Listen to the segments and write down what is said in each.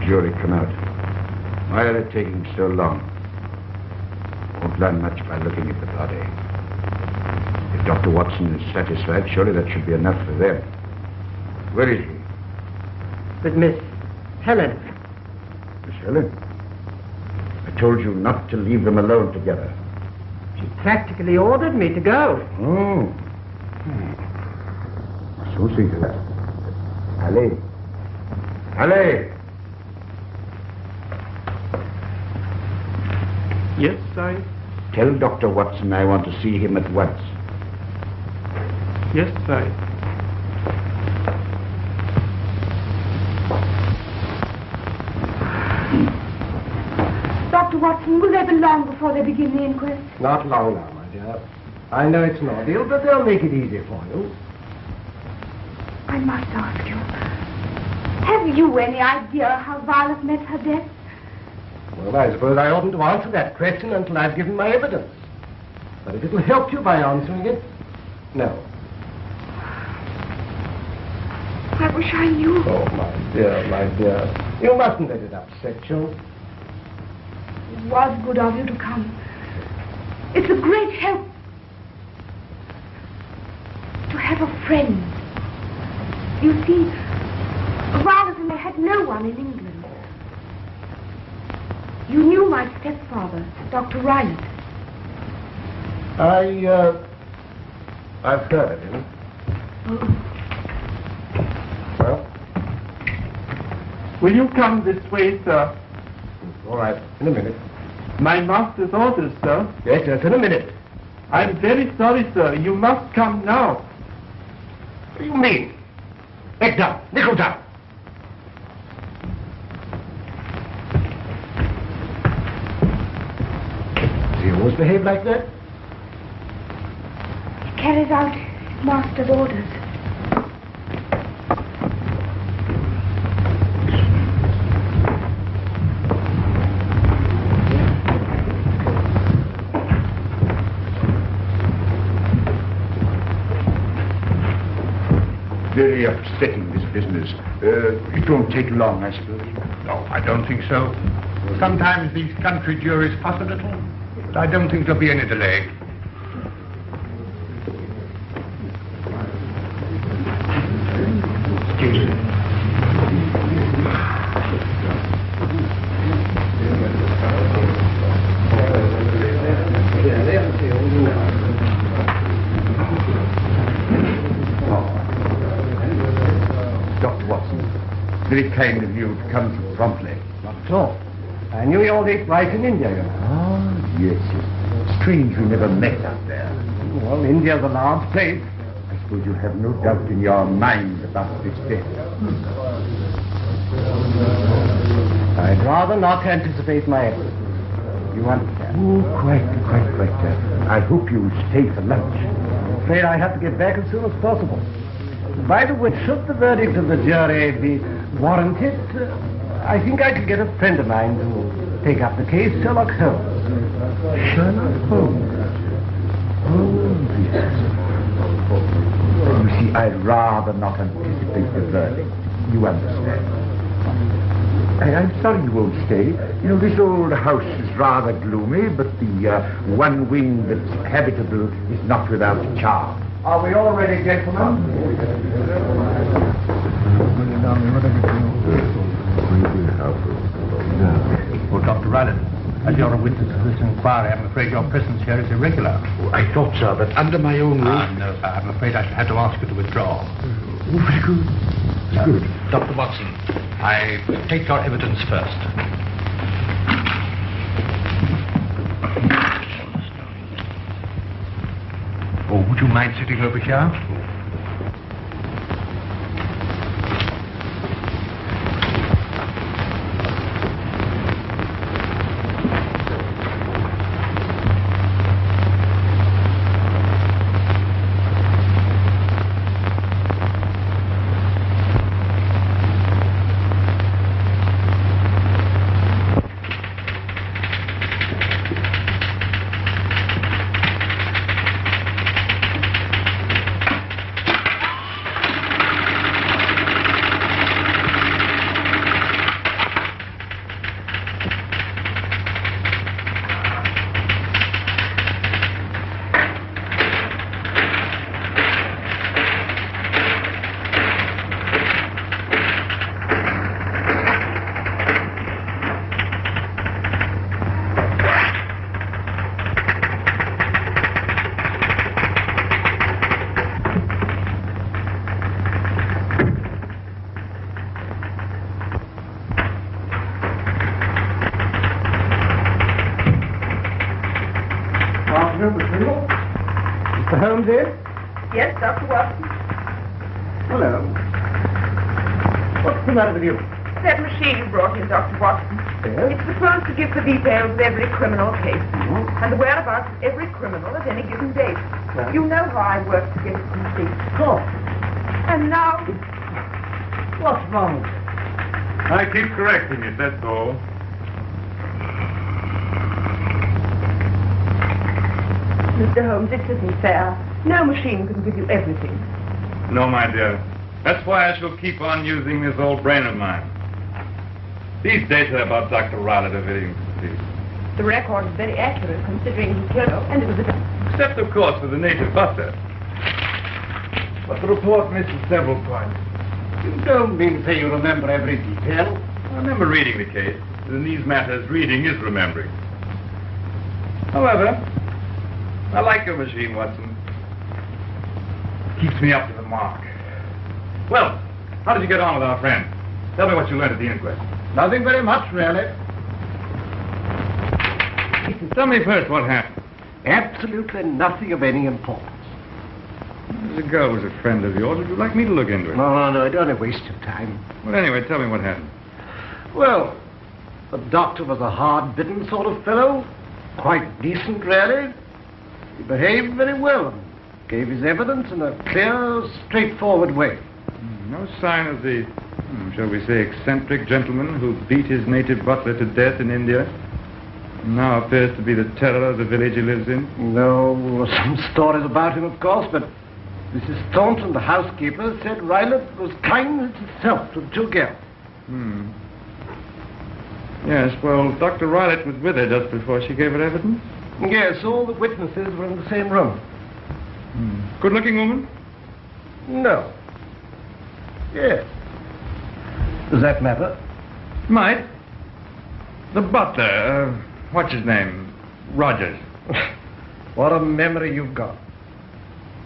Jury come out. Why are they taking so long? Won't learn much by looking at the body. If Dr. Watson is satisfied, surely that should be enough for them. Where is he? With Miss Helen. Miss Helen? I told you not to leave them alone together. She practically ordered me to go. Oh. So think of that. Allez. Allez! Yes, I... Tell Dr. Watson I want to see him at once. Yes, I... Dr. Watson, will they be long before they begin the inquest? Not long now, my dear. I know it's an ordeal, but they'll make it easy for you. I must ask you, have you any idea how Violet met her death? Well, I suppose I oughtn't to answer that question until I've given my evidence. But if it'll help you by answering it, no. I wish I knew. Oh, my dear. You mustn't let it upset you. It was good of you to come. It's a great help to have a friend. You see, Violet and I had no one in England. You knew my stepfather, Dr. Raymond. I've heard of him. Oh. Well? Will you come this way, sir? All right, in a minute. My master's orders, sir. Yes, in a minute. I'm very sorry, sir. You must come now. What do you mean? Head down, nickel down. Does he always behave like that? He carries out his master's orders. Very upsetting, this business. It won't take long, I suppose. No, I don't think so. Sometimes these country juries fuss a little, but I don't think there'll be any delay. Excuse me. Dr. Watson, very kind of you to come so promptly. Not at all. I knew you all ate right in India, you know. Ah, yes. Strange we never met out there. Well, India's a large place. I suppose you have no doubt in your mind about this death. I'd rather not anticipate my evidence. You understand? Oh, quite. I hope you stay for lunch. I'm afraid I have to get back as soon as possible. By the way, should the verdict of the jury be warranted, I think I could get a friend of mine to take up the case, Sherlock Holmes. Sherlock Holmes? Oh, yes. You see, I'd rather not anticipate the verdict. You understand? I'm sorry you won't stay. You know, this old house is rather gloomy, but the one wing that's habitable is not without charm. Are we all ready, gentlemen? Well, Dr. Ryland, as you're a witness of this inquiry, I'm afraid your presence here is irregular. Oh, I thought so, but under my own roof. No, sir, I'm afraid I shall have to ask you to withdraw. Oh, very good. Dr. Watson, I take your evidence first. Oh, would you mind sitting over here? Mr. Holmes in? Yes, Dr. Watson. Hello. What's the matter with you? That machine you brought in, Dr. Watson. Yes? It's supposed to give the details of every criminal case. Mm-hmm. And the whereabouts of every criminal at any given date. Yes. You know how I work to get it complete. Oh, And now, what's wrong? I keep correcting it, that's all. Mr. Holmes, it isn't fair. No machine can give you everything. No, my dear. That's why I shall keep on using this old brain of mine. These data about Dr. Riley are very incomplete. The record is very accurate considering he killed her, and it was a... Except, of course, for the native butler. But the report misses several points. You don't mean to say you remember every detail? I remember reading the case. In these matters, reading is remembering. However, I like your machine, Watson. Keeps me up to the mark. Well, how did you get on with our friend? Tell me what you learned at the inquest. Nothing very much, really. Tell me first what happened. Absolutely nothing of any importance. The girl was a friend of yours. Would you like me to look into it? No, I don't want to waste your time. Well, anyway, tell me what happened. Well, the doctor was a hard-bitten sort of fellow. Quite decent, really. He behaved very well and gave his evidence in a clear, straightforward way. No sign of the, shall we say, eccentric gentleman who beat his native butler to death in India and now appears to be the terror of the village he lives in? No, some stories about him, of course, but Mrs. Thornton, the housekeeper, said Rylott was kindness itself to the two girls. Yes, well, Dr. Rylott was with her just before she gave her evidence. Yes, all the witnesses were in the same room. Good-looking woman? No. Yes. Does that matter? Might. The butler, what's his name? Rogers. What a memory you've got.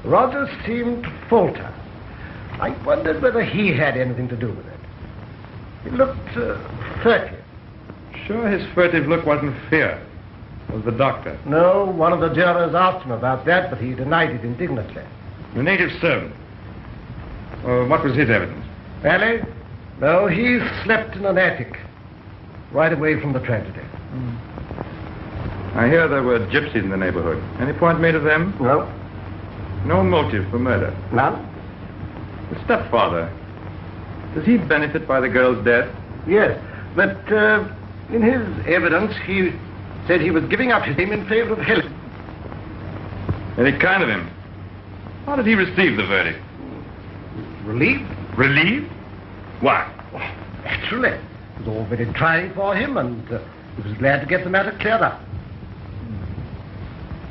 Rogers seemed to falter. I wondered whether he had anything to do with it. He looked furtive. Sure his furtive look wasn't fear. It was the doctor. No, one of the jurors asked him about that, but he denied it indignantly. The native servant. What was his evidence? Ellie? No, he slept in an attic, right away from the tragedy. I hear there were gypsies in the neighborhood. Any point made of them? No. No motive for murder. None? The stepfather. Does he benefit by the girl's death? Yes, but in his evidence, he said he was giving up his name in favor of Helen. Very kind of him. How did he receive the verdict? Relieved? Relieved? Why? Naturally. It was all very trying for him, and he was glad to get the matter cleared up.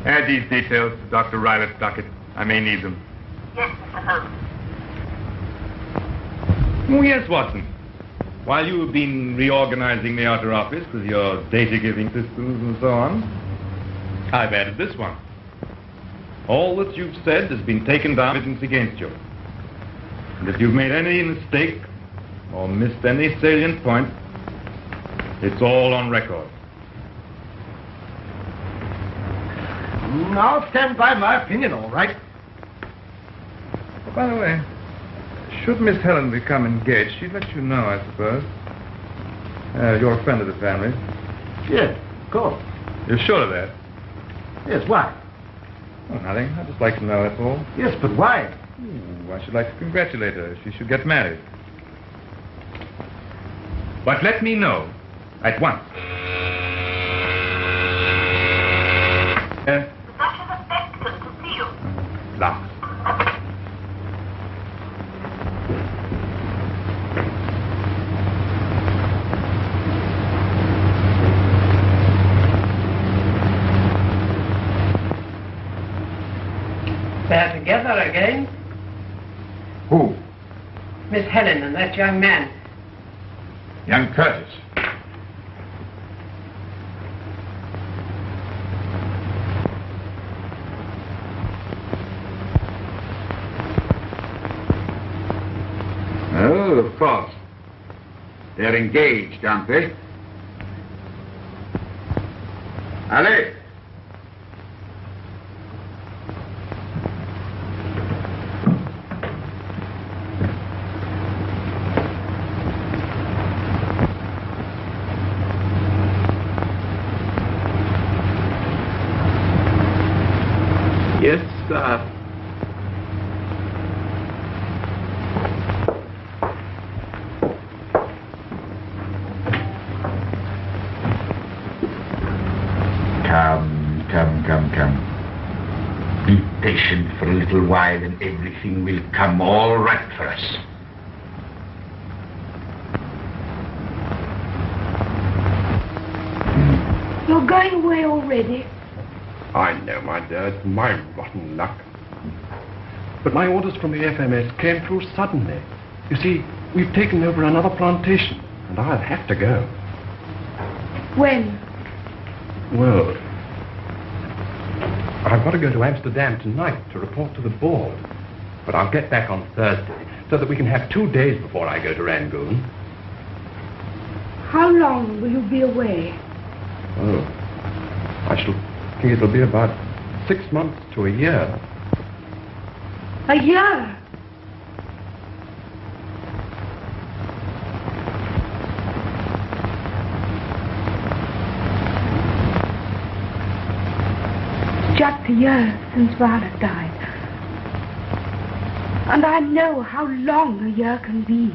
Add these details to Dr. Rylett's docket. I may need them. Yes, Mr. Holmes. Oh, yes, Watson. While you have been reorganizing the outer office with your data-giving systems and so on, I've added this one. All that you've said has been taken down evidence against you. And if you've made any mistake, or missed any salient point, it's all on record. I'll stand by my opinion, all right. By the way, should Miss Helen become engaged, she'd let you know, I suppose. You're a friend of the family. Yes, of course. You're sure of that? Yes, why? Oh, nothing. I'd just like to know, that's all. Yes, but why? I should like to congratulate her. She should get married. But let me know at once. The Duchess of Beckton to see you. Last. They're together again. Who? Miss Helen and that young man. Young Curtis. Oh, of course. They're engaged, aren't they? Allez! Yes, sir. Come. Be patient for a little while and everything will come all right for us. You're going away already. I know, my dear. It's my rotten luck. But my orders from the FMS came through suddenly. You see, we've taken over another plantation, and I'll have to go. When? Well, I've got to go to Amsterdam tonight to report to the board. But I'll get back on Thursday, so that we can have 2 days before I go to Rangoon. How long will you be away? Oh, I shall think it'll be about 6 months to a year. A year? Just a year since Violet died. And I know how long a year can be.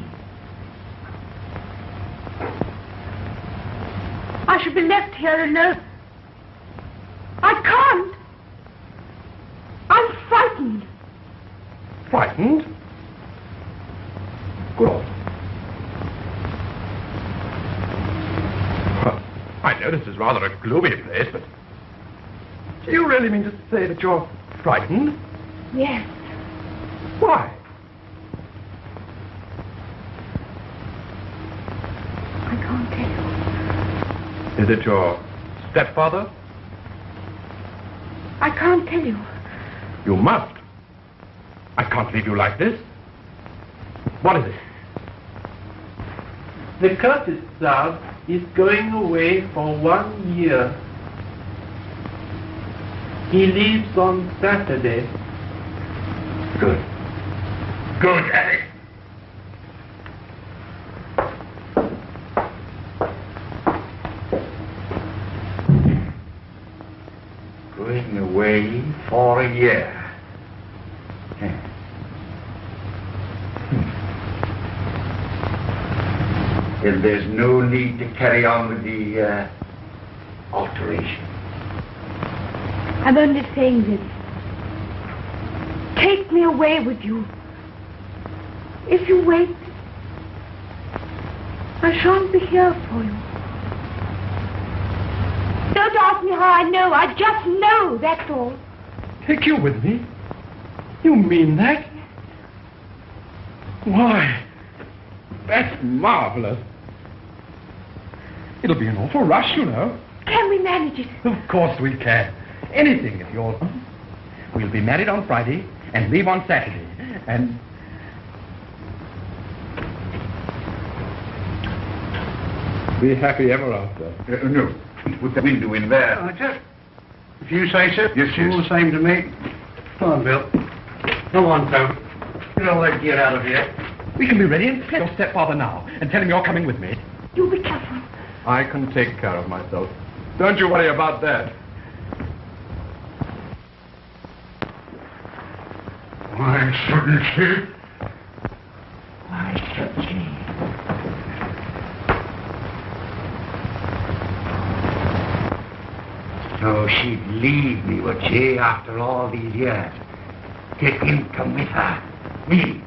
I should be left here alone. I can't. I'm frightened. Frightened? Good. Well, I know this is rather a gloomy place, but do you really mean to say that you're frightened? Yes. Why? I can't tell you. Is it your stepfather? I can't tell you. You must. I can't leave you like this. What is it? The Curtis Star is going away for 1 year. He leaves on Saturday. Good. Good, Harry. Going away for a year. Then there's no need to carry on with the alteration. I'm only saying this. Take me away with you. If you wait, I shan't be here for you. Don't ask me how I know. I just know, that's all. Take you with me? You mean that? Why, that's marvelous. It'll be an awful rush, you know. Can we manage it? Of course we can. Anything if you're... We'll be married on Friday and leave on Saturday. And... Be happy ever after. No. Put the window in there. Just if you say so. Yes, yes. All the same to me. Come on, Bill. Come on, Tom. Get all that gear out of here. We can be ready in your stepfather now and tell him you're coming with me. You be careful. I can take care of myself. Don't you worry about that. Why shouldn't she? Why should she? So she'd leave me, would she, after all these years? Take him come with her. Me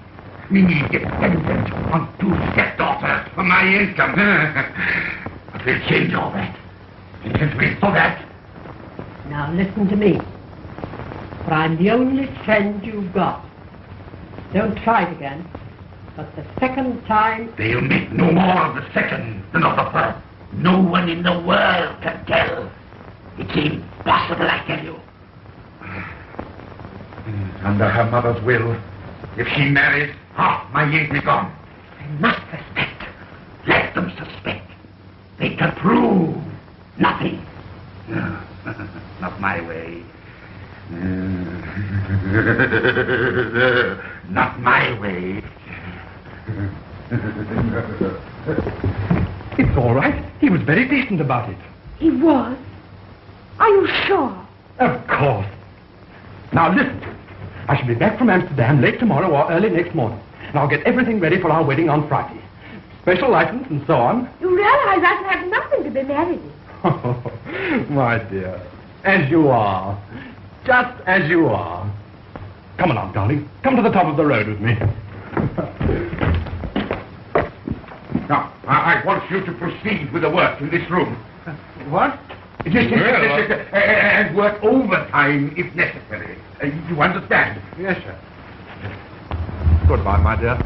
dependent on two stepdaughters for my income. But we'll change all that. And since we saw that, Now listen to me. For I'm the only friend you've got. Don't try it again. But the second time... they'll make no more of the second than of the first. No one in the world can tell. It's impossible, I tell you. Under her mother's will, if she marries, half my years be gone. I must suspect. Let them suspect. They can prove nothing. No, not my way. Not my way. It's all right. He was very decent about it. He was? Are you sure? Of course. Now listen. I shall be back from Amsterdam late tomorrow or early next morning. And I'll get everything ready for our wedding on Friday. Special license and so on. You realize I can have nothing to be married in. Oh, my dear. As you are. Just as you are. Come along, darling. Come to the top of the road with me. Now, I want you to proceed with the work in this room. What? Yes, and work overtime if necessary. You understand? Yes, sir. Goodbye, my dear.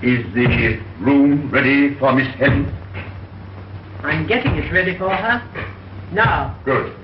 Is the room ready for Miss Helen? I'm getting it ready for her. Now. Good.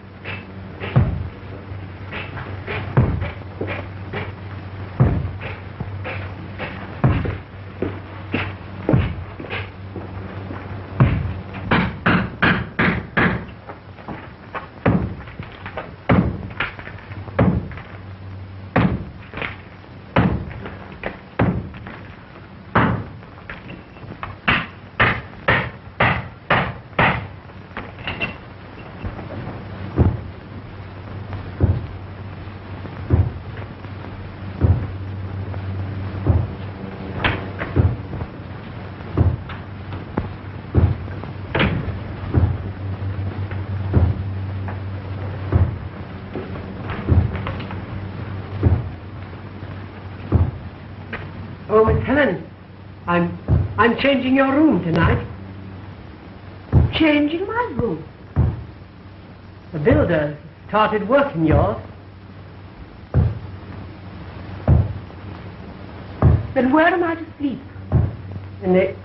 Oh, Miss Helen, I'm changing your room tonight. Changing my room. The builder started working yours. Then where am I to sleep? In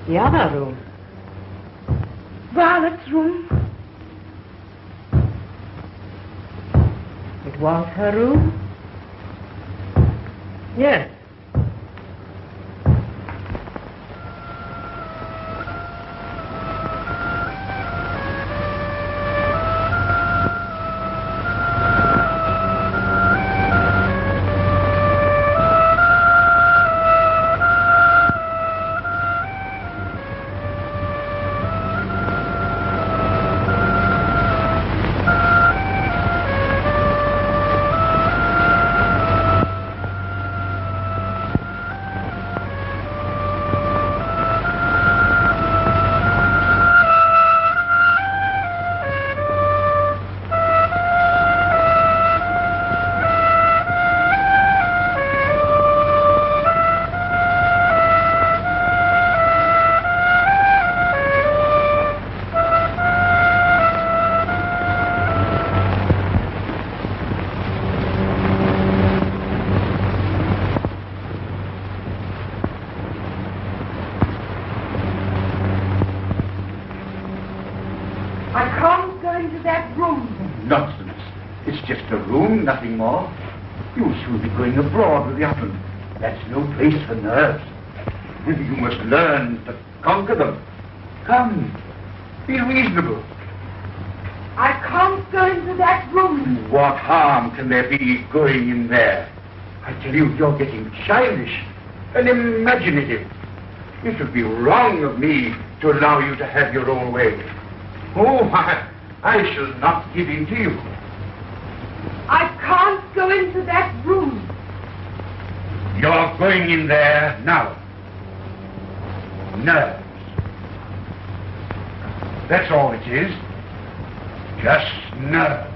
the other room. Violet's room. It was her room? Yes. Nonsense. It's just a room, nothing more. You'll soon be going abroad with the oven. That's no place for nerves. You must learn to conquer them. Come, be reasonable. I can't go into that room. What harm can there be going in there? I tell you, you're getting childish and imaginative. It would be wrong of me to allow you to have your own way. Oh, I shall not give in to you. I can't go into that room. You're going in there now. Nerves. That's all it is. Just nerves.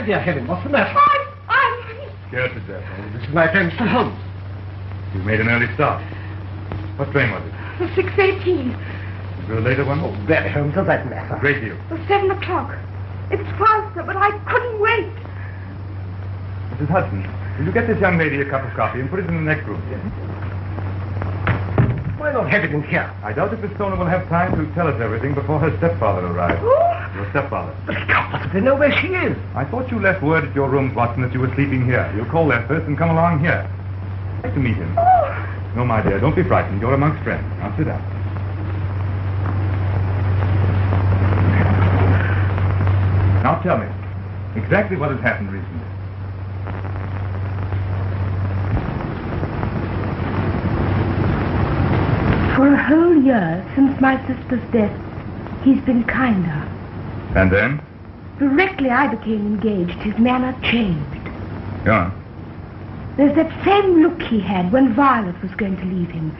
Dear Helen, what's the matter? I'm Scared to death. Oh, this is my friend, Mr. Holmes. You made an early start. What train was it? the 6:18. Is there a later one? Oh, very Holmes, does that matter? A great deal. The 7 o'clock. It's faster, but I couldn't wait. Mrs. Hudson, will you get this young lady a cup of coffee and put it in the next room? Yes. Why not have it in here? I doubt if Miss Stoner will have time to tell us everything before her stepfather arrives. Who? Your stepfather. But I can't possibly know where she is. I thought you left word at your rooms, Watson, that you were sleeping here. You'll call there first and come along here. I'd like to meet him. Oh. No, my dear, don't be frightened. You're amongst friends. Now sit down. Now tell me, exactly what has happened recently. For a whole year since my sister's death, he's been kinder. And then? Directly I became engaged, his manner changed. Go on. There's that same look he had when Violet was going to leave him.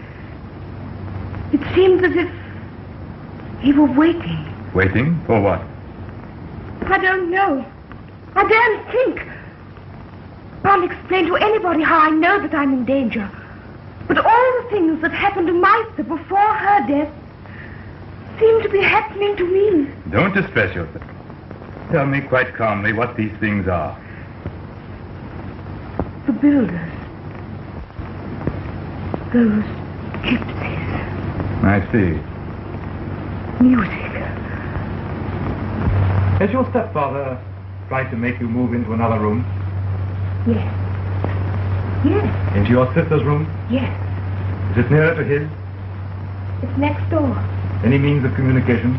It seems as if he were waiting. Waiting? For what? I don't know. I daren't think. Can't explain to anybody how I know that I'm in danger. But all the things that happened to Master before her death seem to be happening to me. Don't distress yourself. Tell me quite calmly what these things are. The builders. Those gypsies. I see. Music. Has your stepfather tried to make you move into another room? Yes. Yes. Into your sister's room? Yes. Is it nearer to his? It's next door. Any means of communication?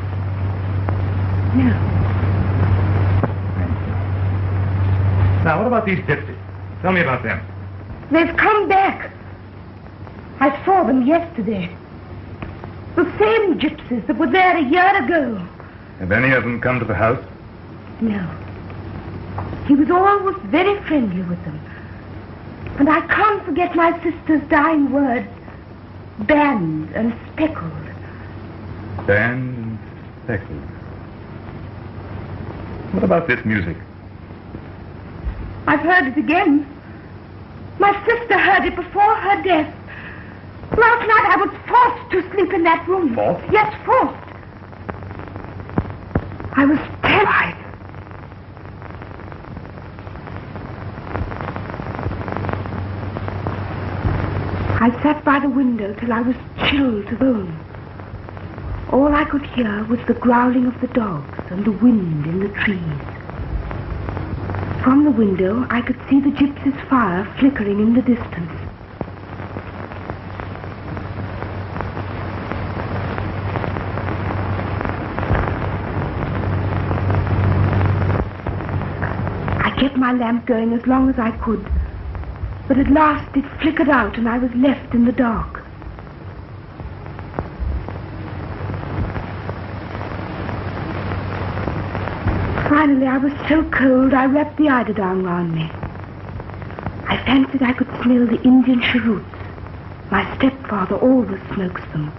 No. Thank you. Now, what about these gypsies? Tell me about them. They've come back. I saw them yesterday. The same gypsies that were there a year ago. Have any of them come to the house? No. He was always very friendly with them. And I can't forget my sister's dying words, band and speckled. Band and speckled. What about this music? I've heard it again. My sister heard it before her death. Last night I was forced to sleep in that room. Forced? Yes, forced. I was terrified. I sat by the window till I was chilled to bone. All I could hear was the growling of the dogs and the wind in the trees. From the window, I could see the gypsy's fire flickering in the distance. I kept my lamp going as long as I could, but at last it flickered out and I was left in the dark. Finally, I was so cold, I wrapped the eiderdown round me. I fancied I could smell the Indian cheroots. My stepfather always smokes them.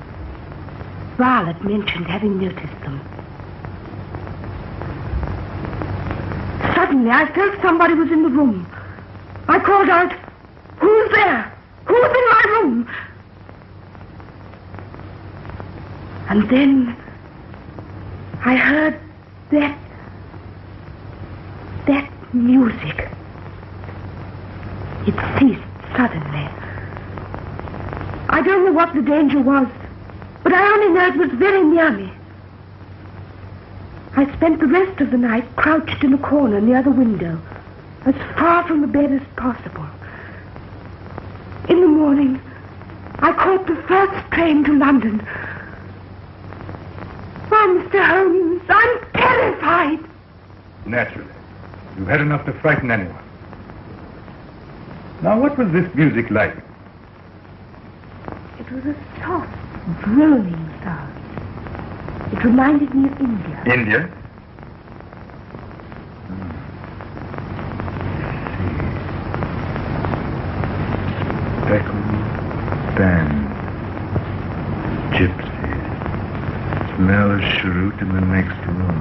Violet mentioned having noticed them. Suddenly, I felt somebody was in the room. I called out, "Who's there? Who's in my room?" And then I heard that music. It ceased suddenly. I don't know what the danger was, but I only know it was very near me. I spent the rest of the night crouched in a corner near the window, as far from the bed as possible. In the morning, I caught the first train to London. Oh, Mr. Holmes, I'm terrified. Naturally. You had enough to frighten anyone. Now, what was this music like? It was a soft, droning sound. It reminded me of India. India? Speckled Band. Gypsies. Smell a cheroot in the next room.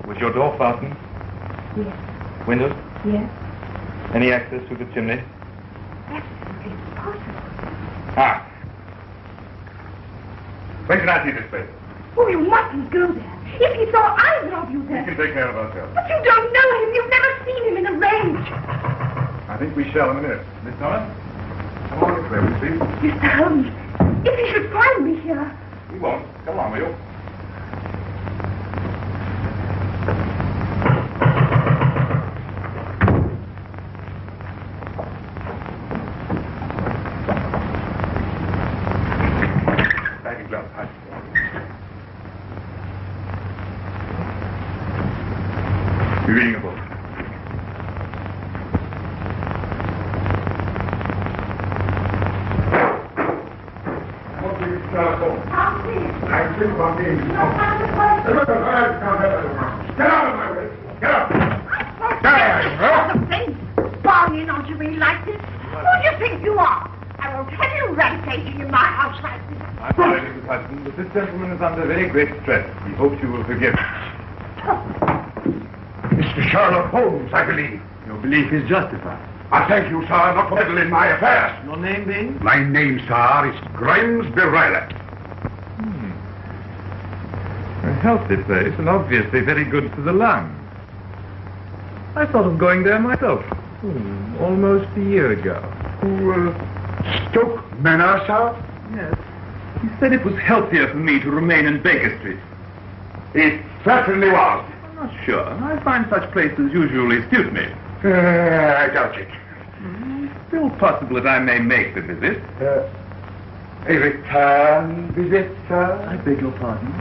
Was your door fastened? Yes. Windows? Yes. Any access to the chimney? Absolutely impossible. Ah. When can I see this place? Oh, you mustn't go there. If he saw either of you We there. can take care of ourselves. But you don't know him. You've never seen him in a range. I think we shall in a minute. Miss Thomas? Come on this way, will you please? Mr. Holmes, if he should find me here. He won't. Come on, will you? You're reading a book. I'll see it. I think about being... You're not the person. Get out of my way! Get out! The thing, bargaining onto me like this. Who do you think you are? I won't have you rampaging in my house like this. I'm sorry, Mrs. Hudson, but this gentleman is under very great stress. He hopes you will forgive him. Mr. Sherlock Holmes, I believe. Your belief is justified. I thank you, sir, not to meddle in my affairs. Your name being? My name, sir, is Grimsby Riley. A healthy place and obviously very good for the lungs. I thought of going there myself. Almost a year ago. Stoke Manor, sir? Yes. He said it was healthier for me to remain in Baker Street. It certainly was. I'm not sure. I find such places usually suit me. I doubt it. Still possible that I may make the visit. A return visit, sir? I beg your pardon?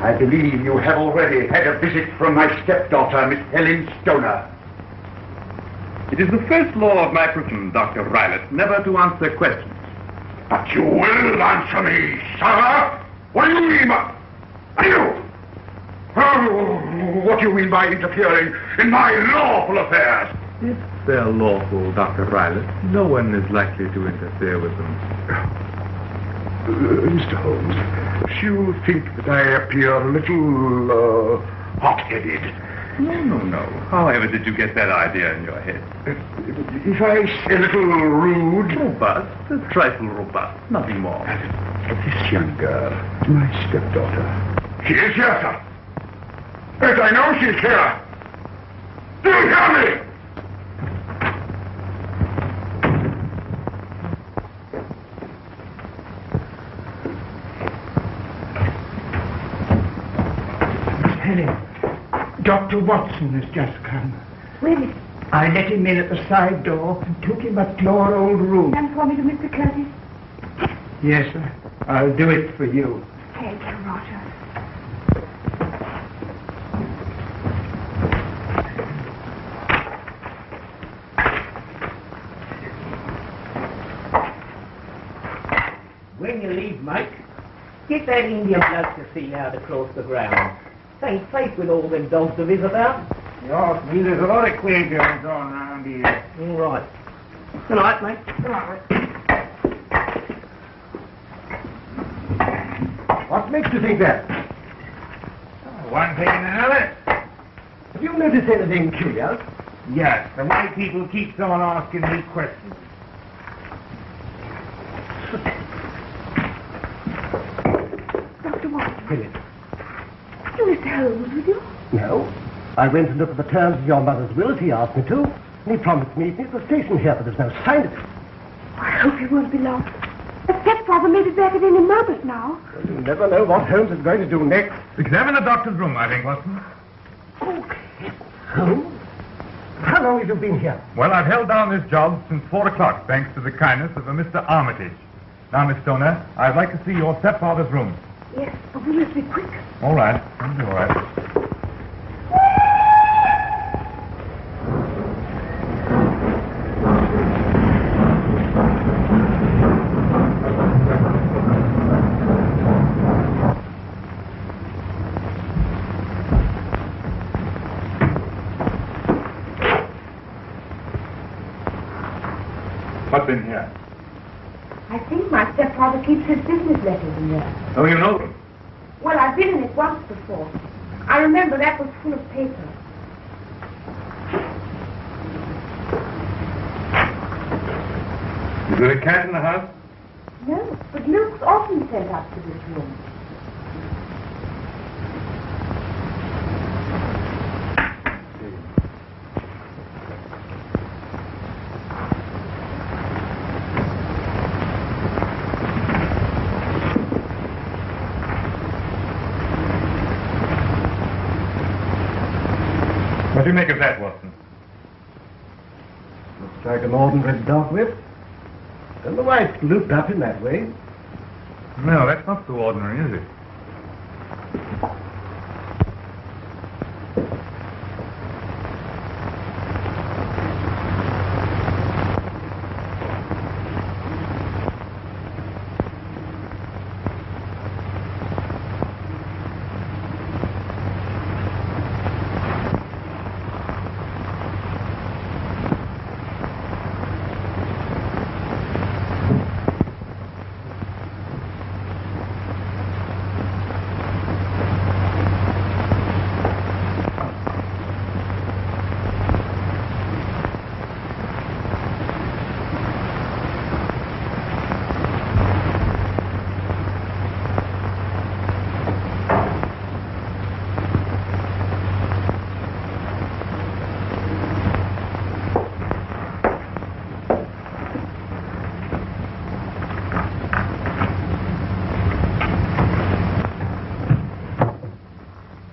I believe you have already had a visit from my stepdaughter, Miss Helen Stoner. It is the first law of my profession, Dr. Rylott, never to answer questions. But you will answer me, sir. What do you mean by... You! Oh, what do you mean by interfering in my lawful affairs? If they're lawful, Dr. Rylott, no one is likely to interfere with them. Mr. Holmes, you think that I appear a little, hot-headed. No. However did you get that idea in your head? If I say a little rude... Robust, a trifle robust, nothing more. This young girl, my stepdaughter. She is here, sir. Yes, I know she's here. Do you hear me? Dr. Watson has just come. Where is he? I let him in at the side door and took him up to your old room. Send for me to Mr. Curtis. Yes, sir. I'll do it for you. Thank you, Roger. When you leave, Mike, get that Indian bloke to see how to cross the ground. Ain't safe with all them dogs of his about. Yes, there's a lot of queer goings on around here. All right. Good night, mate. Good night. What makes you think that? One thing and another. Have you noticed anything curious? Yes, the way people keeps on asking me questions. Dr. Watson. Philip. You Mr. Holmes with you? No. I went to look at the terms of your mother's will as he asked me to, and he promised me at the station here, but there's no sign of it. I hope he won't be long. The stepfather may be back at any moment now. You never know what Holmes is going to do next. Examine the doctor's room, I think, Watson. Okay. Holmes? How long have you been here? Well, I've held down this job since 4 o'clock, thanks to the kindness of a Mr. Armitage. Now, Miss Stoner, I'd like to see your stepfather's room. Yes, but we must be quick. All right. I'll be all right. What's in here? I think my stepfather keeps his business letters in there. Oh, you know them? Well, I've been in it once before. I remember that was full of paper. Is there a cat in the house? No, but Luke's often sent up to this room. What do you make of that, Watson? Looks like an ordinary dog whip. And the wife's looped up in that way. No, that's not so ordinary, is it?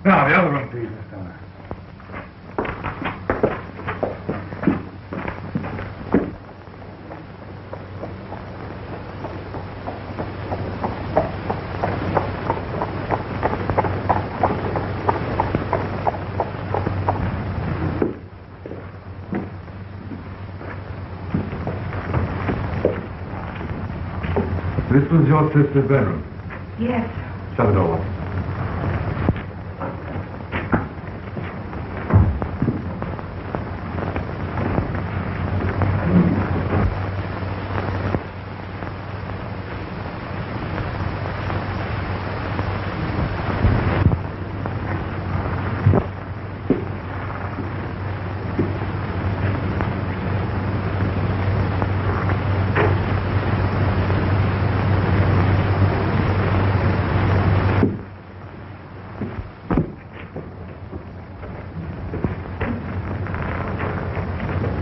Now, the other room, please, Miss Stoner. This was your sister's bedroom. Yes. Shut the door.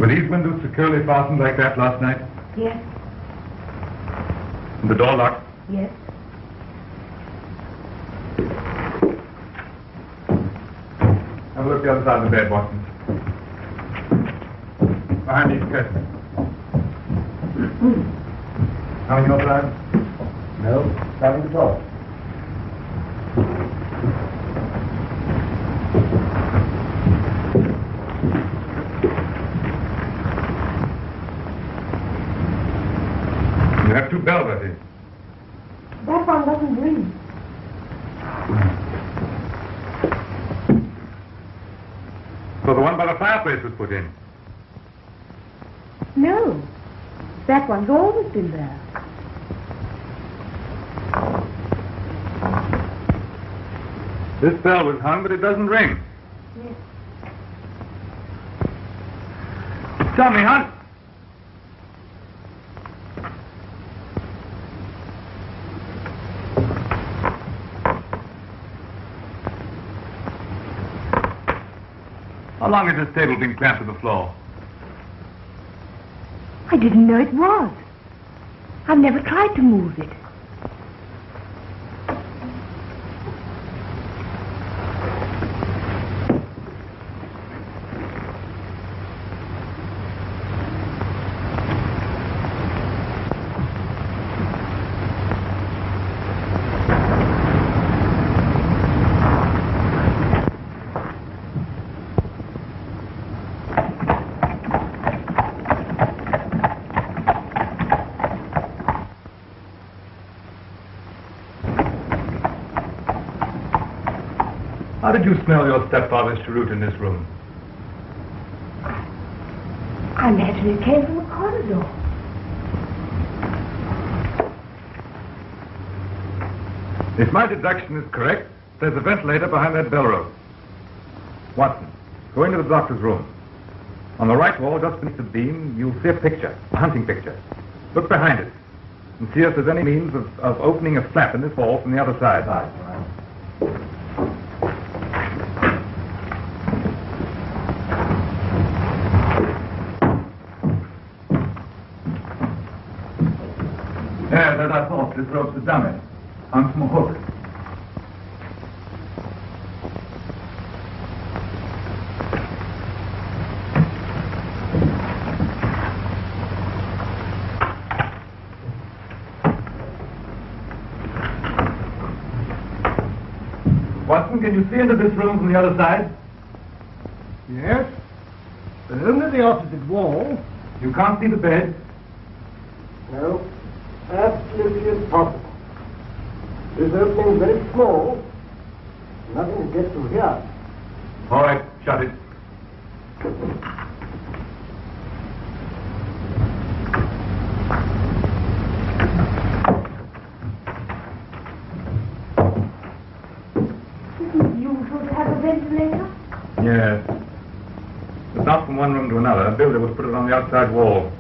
Were these windows securely fastened like that last night? Yes. And the door locked? Yes. Have a look at the other side of the bed, Watson. Behind these curtains. Nothing else around? No, nothing at all. You have two bells, I think. That one doesn't ring. So the one by the fireplace was put in. No. That one's always been there. This bell was hung, but it doesn't ring. Yes. Tell me, Hunt. How long has this table been clamped to the floor? I didn't know it was. I've never tried to move it. How did you smell your stepfather's cheroot in this room? I imagine it came from the corridor. If my deduction is correct, there's a ventilator behind that bell rope. Watson, go into the doctor's room. On the right wall, just beneath the beam, you'll see a picture, a hunting picture. Look behind it and see if there's any means of opening a flap in this wall from the other side. Yes, as I thought, this rope's a dummy, hung from a hook. Watson, can you see into this room from the other side? Yes, but only the opposite wall. You can't see the bed? No, absolutely impossible. This opening is very small. Nothing to get through here. All right, shut it. Isn't it usual to have a ventilator? Yes. It's not from one room to another. A builder would put it on the outside wall.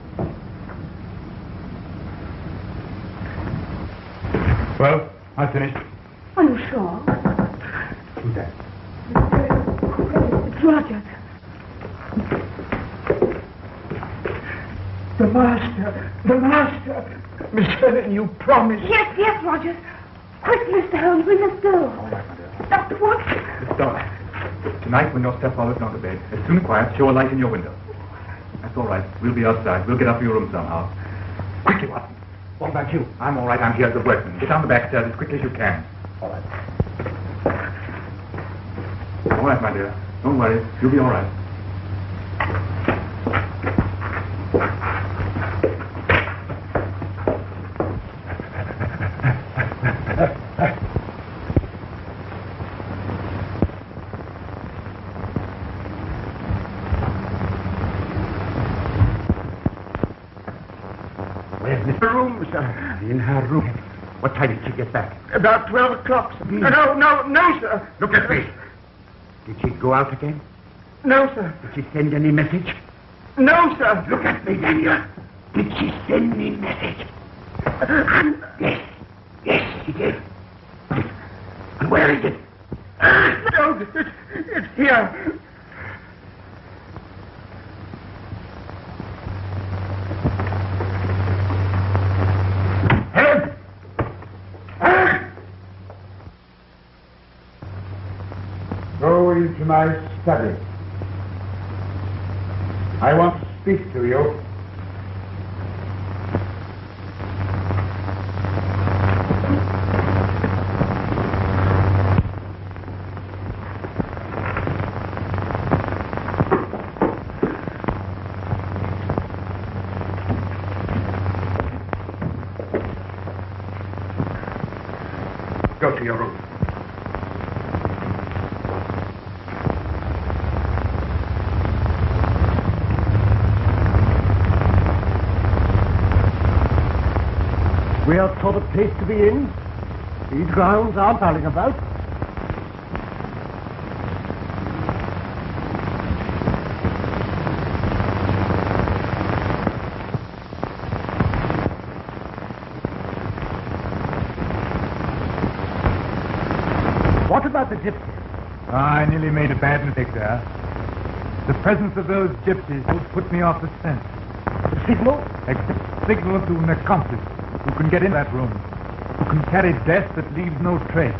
Well, I finished. Are you sure? Who's that? It's Roger. The master! The master! Miss Helen, you promised. Yes, yes, Rogers. Quick, Mr. Holmes, we must go. All right, my dear. Dr. Watson. Miss Stone, tonight when your stepfather's gone to bed, as soon as quiet, show a light in your window. That's all right. We'll be outside. We'll get up to your room somehow. Quickly, Watson. What about you? I'm all right. I'm here as a workman. Get down the back stairs as quickly as you can. All right. All right, my dear. Don't worry. You'll be all right. In her room, sir. In her room. What time did she get back? About 12 o'clock, sir. No, sir. Look at me. Did she go out again? No, sir. Did she send any message? No, sir. Look at me, Daniel. Did she send any message? Yes, she did. And where is it? No, it's here. Helen! Helen! Go into my study. I want to speak to you. Go to your room. We are sort of place to be in. These grounds aren't prowling about. What about the gypsies? I nearly made a bad mistake there. The presence of those gypsies will put me off the scent. The signal? Signal to an accomplice who can get in that room, who can carry death that leaves no trace.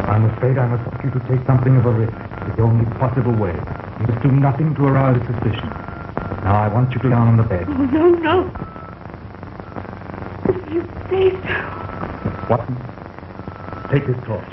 I'm afraid I must ask you to take something of a risk. It's the only possible way. You must do nothing to arouse suspicion. Now I want you to lie down on the bed. Oh, no. If you say so. Watson, take this torch.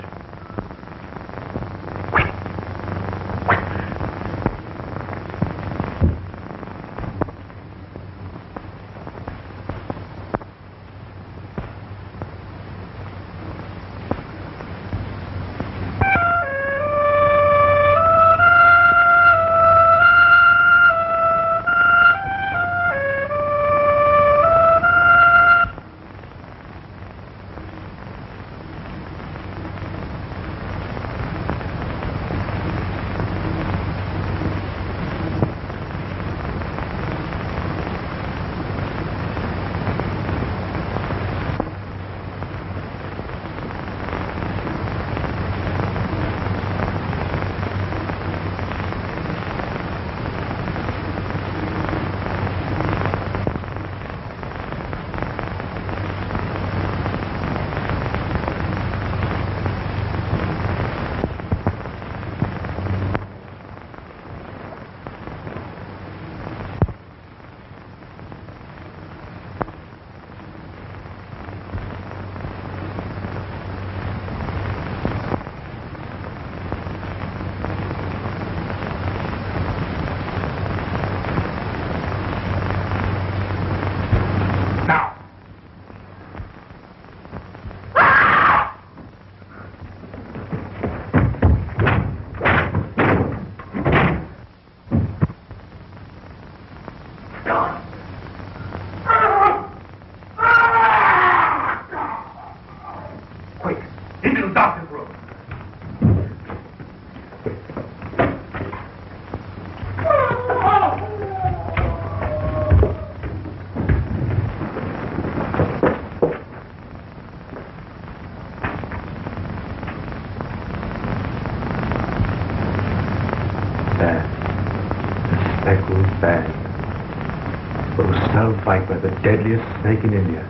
the deadliest snake in India.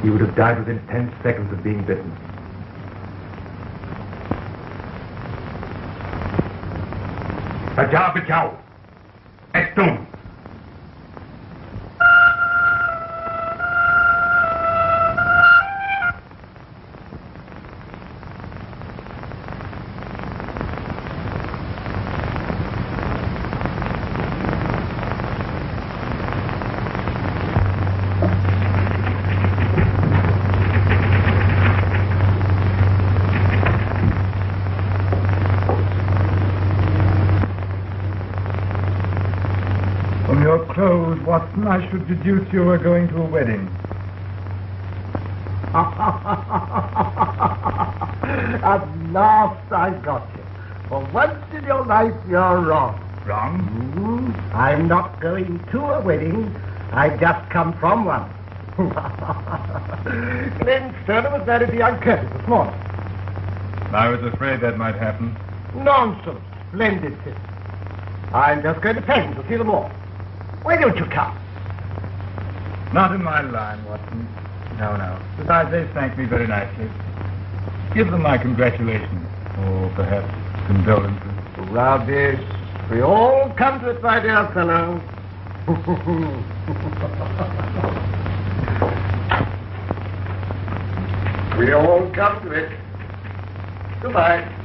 He would have died within 10 seconds of being bitten. Bachao, bachao. Ektum. Clothes, Watson, I should deduce you were going to a wedding. At last I got you. For once in your life, you're wrong. Wrong? I'm not going to a wedding. I've just come from one. Glenn Sterner was married to young Curtis this morning. I was afraid that might happen. Nonsense. Splendid fit. I'm just going to Penn to see them all. Why don't you come? Not in my line, Watson. No, no. Besides, they thanked me very nicely. Give them my congratulations. Or perhaps condolences. Rubbish. We all come to it, my dear fellow. We all come to it. Goodbye.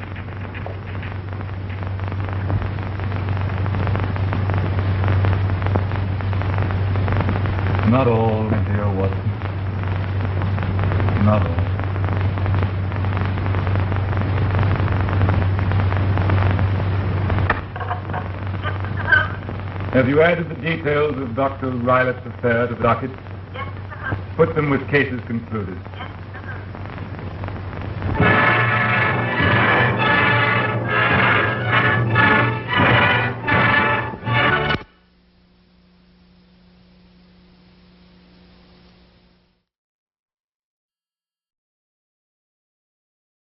Not all, my dear Watson. Not all. Have you added the details of Dr. Rylett's affair to the docket? Yes, Mr. Holmes. Put them with cases concluded. Yes,